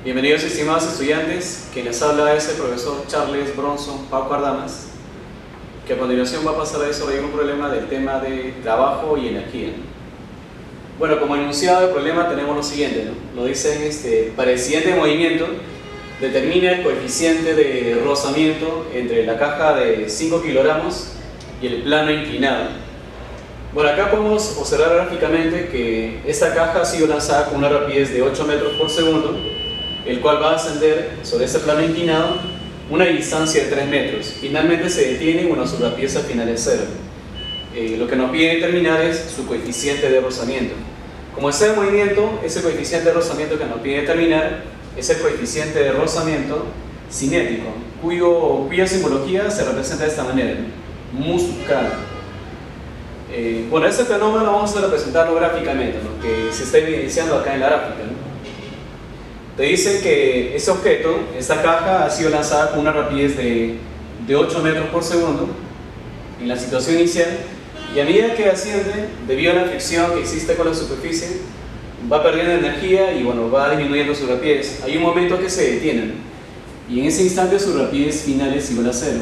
Bienvenidos estimados estudiantes, quien les habla es el profesor Charles Bronson Pauco Ardamas, que a continuación va a pasar a desarrollar un problema del tema de trabajo y energía. Bueno, como enunciado del problema tenemos lo siguiente, ¿no? Nos dicen, para el siguiente movimiento, determina el coeficiente de rozamiento entre la caja de 5 kilogramos y el plano inclinado. Bueno, acá podemos observar gráficamente que esta caja ha sido lanzada con una rapidez de 8 metros por segundo, el cual va a ascender sobre este plano inclinado una distancia de 3 metros. Finalmente se detiene y su rapidez al final es 0. Lo que nos pide determinar es su coeficiente de rozamiento. Como está en movimiento, ese coeficiente de rozamiento que nos pide determinar es el coeficiente de rozamiento cinético, cuya simbología se representa de esta manera, mu sub k. Bueno, este fenómeno vamos a representarlo gráficamente, ¿no? Que se está evidenciando acá en la gráfica, ¿no? Te dice que este objeto, esta caja, ha sido lanzada con una rapidez de 8 metros por segundo en la situación inicial, y a medida que asciende, debido a la fricción que existe con la superficie, va perdiendo energía y va disminuyendo su rapidez. Hay un momento que se detiene y en ese instante su rapidez final es igual a 0.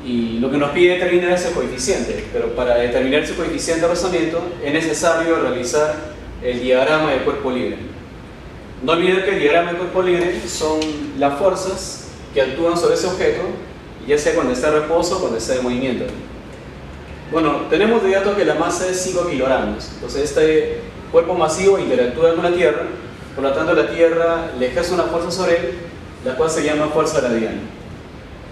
Y lo que nos pide determinar es el coeficiente, pero para determinar su coeficiente de rozamiento es necesario realizar el diagrama del cuerpo libre. No olviden que el diagrama del cuerpo libre son las fuerzas que actúan sobre ese objeto, ya sea cuando está en reposo o cuando está en movimiento. Bueno, tenemos de datos que la masa es 5 kilogramos, entonces este cuerpo masivo interactúa con la Tierra, por lo tanto la Tierra le ejerce una fuerza sobre él, la cual se llama fuerza radial.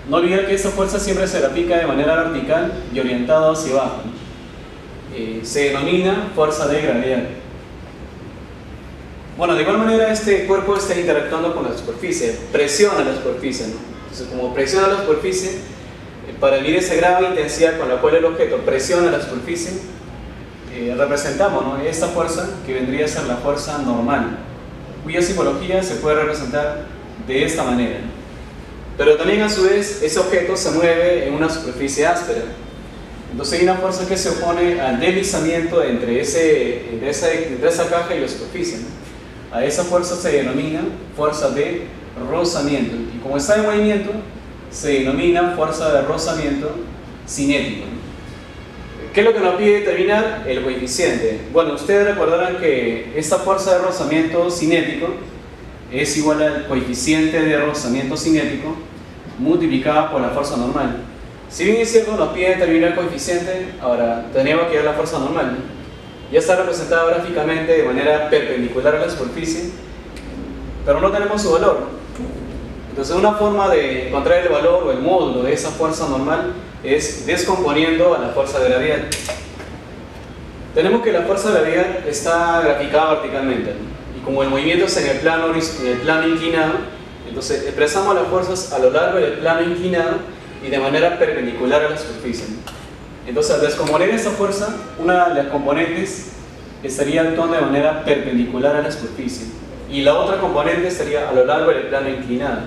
No olviden que esta fuerza siempre se grafica de manera vertical y orientada hacia abajo. Se denomina fuerza de gravedad. Bueno, de igual manera este cuerpo está interactuando con la superficie, presiona la superficie, ¿no? Entonces, como presiona la superficie, para medir esa grado de intensidad con la cual el objeto presiona la superficie, representamos, ¿no?, esta fuerza que vendría a ser la fuerza normal, cuya simbología se puede representar de esta manera. Pero también a su vez ese objeto se mueve en una superficie áspera. Entonces hay una fuerza que se opone al deslizamiento entre esa caja y la superficie, ¿no? A esa fuerza se denomina fuerza de rozamiento, y como está en movimiento se denomina fuerza de rozamiento cinético. ¿Qué es lo que nos pide determinar? El coeficiente. Bueno, ustedes recordarán que esta fuerza de rozamiento cinético es igual al coeficiente de rozamiento cinético multiplicada por la fuerza normal. Si bien es cierto, nos pide determinar el coeficiente, ahora tenemos que ver la fuerza normal, ¿no? Ya está representada gráficamente de manera perpendicular a la superficie, pero no tenemos su valor, ¿no? Entonces una forma de encontrar el valor o el módulo de esa fuerza normal es descomponiendo a la fuerza de gravedad. Tenemos que la fuerza de gravedad está graficada verticalmente, ¿no? Y como el movimiento es en el plano inclinado, entonces expresamos las fuerzas a lo largo del plano inclinado y de manera perpendicular a la superficie, ¿no? Entonces, al descomponer esta fuerza, una de las componentes estaría actuando de manera perpendicular a la superficie y la otra componente estaría a lo largo del plano inclinado,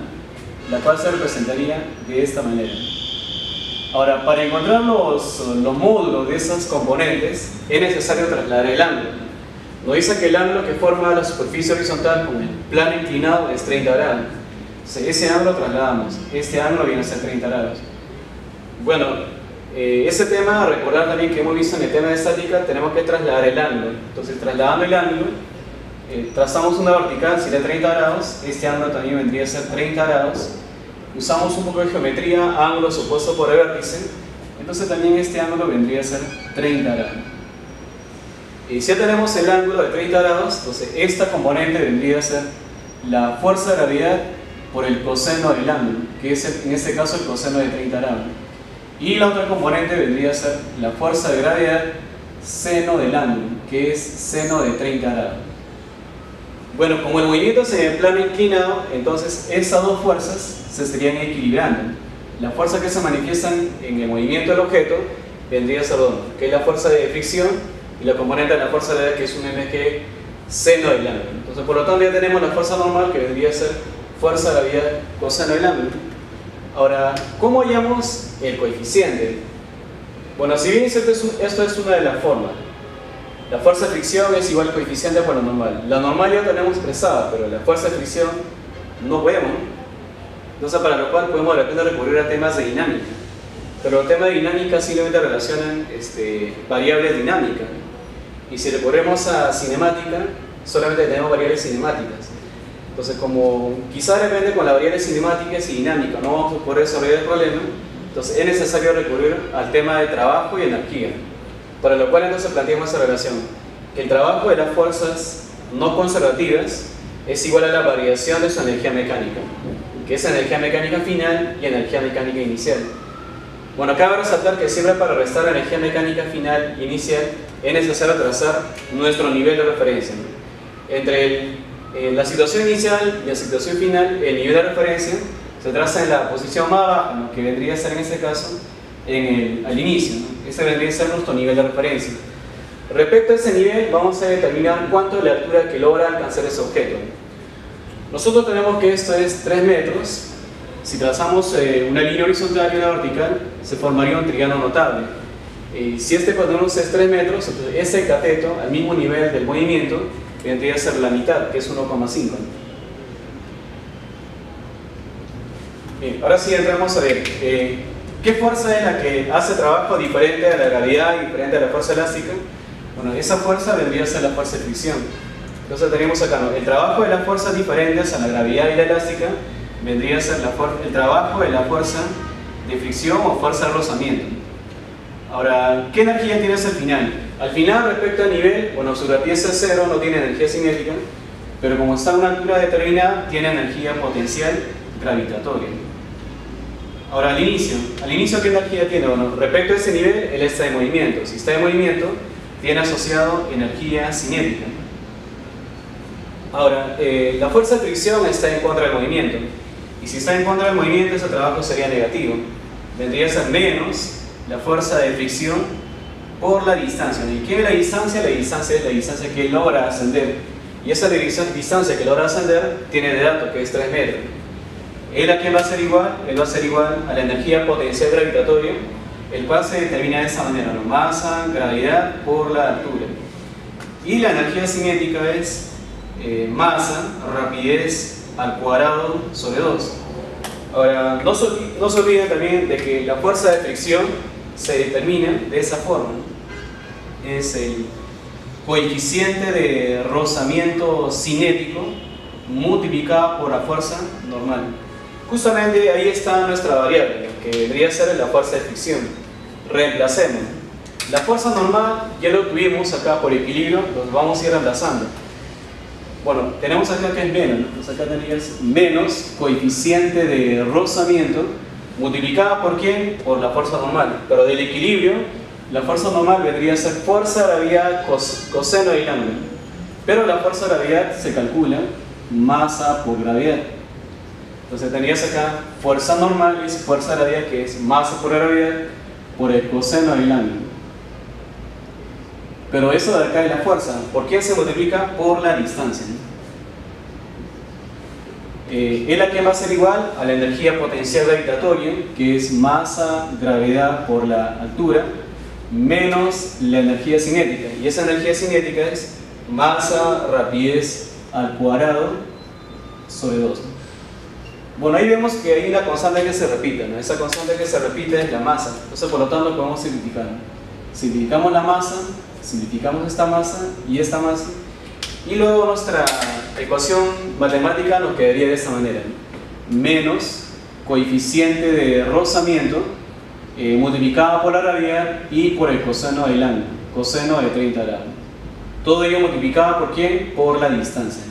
la cual se representaría de esta manera. Ahora, para encontrar los módulos de esas componentes es necesario trasladar el ángulo. Nos dice que el ángulo que forma la superficie horizontal con el plano inclinado es 30 grados. Entonces, ese ángulo trasladamos, este ángulo viene a ser 30 grados. Bueno, ese tema, recordar también que hemos visto en el tema de estática, tenemos que trasladar el ángulo. Entonces, trasladando el ángulo, trazamos una vertical, sería 30 grados, este ángulo también vendría a ser 30 grados. Usamos un poco de geometría, ángulos opuestos por el vértice, entonces también este ángulo vendría a ser 30 grados. Y si ya tenemos el ángulo de 30 grados, entonces esta componente vendría a ser la fuerza de gravedad por el coseno del ángulo, que es en este caso el coseno de 30 grados. Y la otra componente vendría a ser la fuerza de gravedad seno del ángulo, que es seno de 30 grados. Bueno, como el movimiento es en el plano inclinado, entonces esas dos fuerzas se estarían equilibrando. La fuerza que se manifiesta en el movimiento del objeto vendría a ser dos, que es la fuerza de fricción, y la componente de la fuerza de gravedad, que es un mg seno del ángulo. Entonces, por lo tanto, ya tenemos la fuerza normal, que vendría a ser fuerza de gravedad coseno del ángulo. Ahora, ¿cómo hallamos el coeficiente? Bueno, si bien esto es una de las formas, la fuerza de fricción es igual al coeficiente por la normal. La normal ya tenemos expresada, pero la fuerza de fricción no vemos. Entonces, para lo cual podemos de repente recurrir a temas de dinámica. Pero los temas de dinámica simplemente relacionan variables dinámicas. Y si recurrimos a cinemática, solamente tenemos variables cinemáticas. Entonces, como quizá depende con las variables cinemáticas y dinámicas, no vamos a poder resolver el problema, entonces es necesario recurrir al tema de trabajo y energía. Para lo cual entonces planteamos esa relación, que el trabajo de las fuerzas no conservativas es igual a la variación de su energía mecánica, que es energía mecánica final y energía mecánica inicial. Bueno, cabe resaltar que siempre para restar energía mecánica final e inicial es necesario trazar nuestro nivel de referencia, ¿no? Entre la situación inicial y la situación final, el nivel de referencia se traza en la posición más baja, ¿no? Que vendría a ser en este caso al inicio, ¿no? Ese vendría a ser nuestro nivel de referencia. Respecto a ese nivel, vamos a determinar cuánto es la altura que logra alcanzar ese objeto. Nosotros tenemos que esto es 3 metros. Si trazamos una línea horizontal y una vertical, se formaría un triángulo notable. Si este hipotenusa es 3 metros, entonces ese cateto, al mismo nivel del movimiento, vendría a ser la mitad, que es 1,5. Bien, ahora sí entramos a ver qué fuerza es la que hace trabajo diferente a la gravedad y diferente a la fuerza elástica. Bueno, esa fuerza vendría a ser la fuerza de fricción. Entonces tenemos acá, ¿no? El trabajo de las fuerzas diferentes a la gravedad y la elástica vendría a ser el trabajo de la fuerza de fricción o fuerza de rozamiento. Ahora, ¿qué energía tiene ese al final? Al final, respecto al nivel, bueno, su rapidez es 0, no tiene energía cinética, pero como está a una altura determinada, tiene energía potencial gravitatoria. Ahora, al inicio, ¿qué energía tiene? Bueno, respecto a ese nivel, él está en movimiento. Si está en movimiento, tiene asociado energía cinética. Ahora, la fuerza de fricción está en contra del movimiento. Y si está en contra del movimiento, ese trabajo sería negativo. Vendría a ser menos la fuerza de fricción por la distancia. ¿Y qué es la distancia? La distancia es la distancia que logra ascender. Y esa distancia que logra ascender tiene de dato, que es 3 metros. ¿Él a quién va a ser igual? Él va a ser igual a la energía potencial gravitatoria, el cual se determina de esa manera, ¿no? Masa, gravedad por la altura. Y la energía cinética es masa, rapidez al cuadrado sobre 2. Ahora, no se olviden también de que la fuerza de fricción se determina de esa forma, ¿no? Es el coeficiente de rozamiento cinético multiplicado por la fuerza normal. Justamente ahí está nuestra variable, ¿no? Que debería ser la fuerza de fricción. Reemplacemos. La fuerza normal ya lo tuvimos acá por equilibrio, los vamos a ir reemplazando. Bueno, tenemos acá que es menos, ¿no? Entonces acá tenías menos coeficiente de rozamiento multiplicada por ¿quién? Por la fuerza normal. Pero del equilibrio, la fuerza normal vendría a ser fuerza de gravedad coseno del ángulo. Pero la fuerza de gravedad se calcula masa por gravedad. Entonces tenías acá fuerza normal es fuerza de gravedad, que es masa por gravedad por el coseno del ángulo. Pero eso de acá es la fuerza. ¿Por qué se multiplica? Por la distancia, ¿no? ¿Es la que va a ser igual? A la energía potencial gravitatoria, que es masa, gravedad por la altura, menos la energía cinética. Y esa energía cinética es masa, rapidez al cuadrado sobre 2. Bueno, ahí vemos que hay una constante que se repite, ¿no? Esa constante que se repite es la masa. Entonces, por lo tanto, podemos simplificar. Simplificamos la masa, simplificamos esta masa, y luego nuestra ecuación matemática nos quedaría de esta manera, ¿no? Menos coeficiente de rozamiento multiplicado por la gravedad y por el coseno del ángulo, coseno de 30 grados. Todo ello multiplicado por ¿quién? Por la distancia.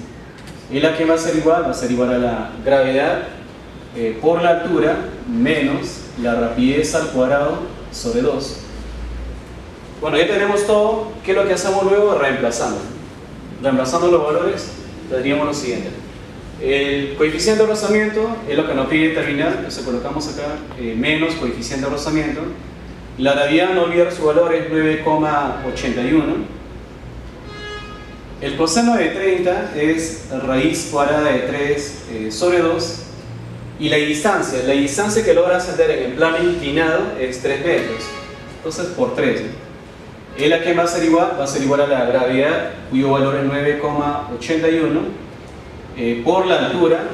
¿Y la que va a ser igual? Va a ser igual a la gravedad por la altura menos la rapidez al cuadrado sobre 2. Bueno, ya tenemos todo. ¿Qué es lo que hacemos luego? Reemplazando. Reemplazando los valores, tendríamos lo siguiente. El coeficiente de rozamiento es lo que nos pide determinar. Entonces colocamos acá menos coeficiente de rozamiento. La gravedad, no olvidar su valor, es 9,81. El coseno de 30 es raíz cuadrada de 3 sobre 2. Y la distancia que logra ascender en el plano inclinado es 3 metros. Entonces por 3. ¿El a qué va a ser igual? Va a ser igual a la gravedad, cuyo valor es 9,81. Por la altura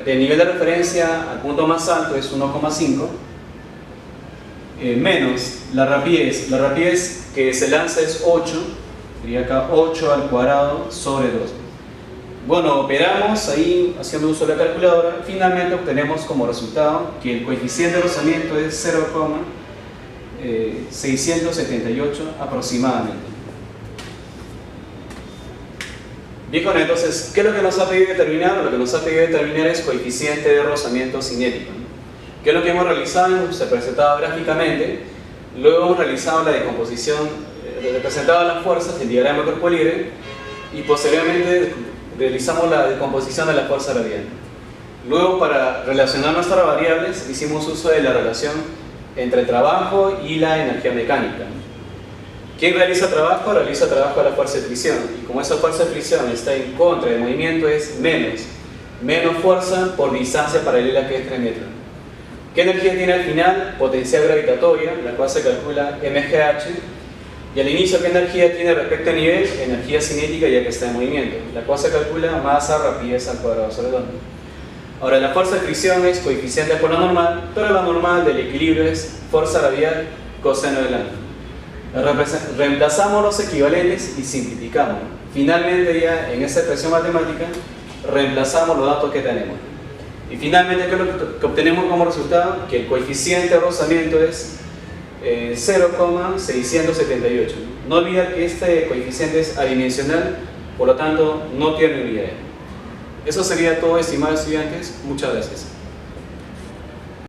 del nivel de referencia al punto más alto es 1,5. Menos la rapidez que se lanza es 8, sería acá 8 al cuadrado sobre 2. Bueno, operamos ahí haciendo uso de la calculadora, finalmente obtenemos como resultado que el coeficiente de rozamiento es 0,678 aproximadamente. Bien, entonces, ¿qué es lo que nos ha pedido determinar? Lo que nos ha pedido determinar es coeficiente de rozamiento cinético. ¿Qué es lo que hemos realizado? Se presentado gráficamente. Luego hemos realizado la decomposición, representado las fuerzas, el diagrama de cuerpo libre, y posteriormente realizamos la decomposición de la fuerza radial. Luego, para relacionar nuestras variables, hicimos uso de la relación entre el trabajo y la energía mecánica. ¿Quién realiza trabajo? Realiza trabajo a la fuerza de fricción. Y como esa fuerza de fricción está en contra del movimiento, es menos fuerza por distancia paralela, que es 3 metros. ¿Qué energía tiene al final? Potencial gravitatoria, la cual se calcula mgh. Y al inicio, ¿qué energía tiene respecto a nivel? Energía cinética, ya que está en movimiento, la cual se calcula masa, rapidez al cuadrado sobre 2. Ahora, la fuerza de fricción es coeficiente por la normal, pero la normal del equilibrio es fuerza radial coseno del ángulo. Reemplazamos los equivalentes y simplificamos. Finalmente, ya en esta expresión matemática, reemplazamos los datos que tenemos. Y finalmente, ¿qué es lo que obtenemos como resultado? Que el coeficiente de rozamiento es 0,678. No olvidar que este coeficiente es adimensional, por lo tanto no tiene unidad. Eso sería todo, estimados estudiantes. Muchas gracias.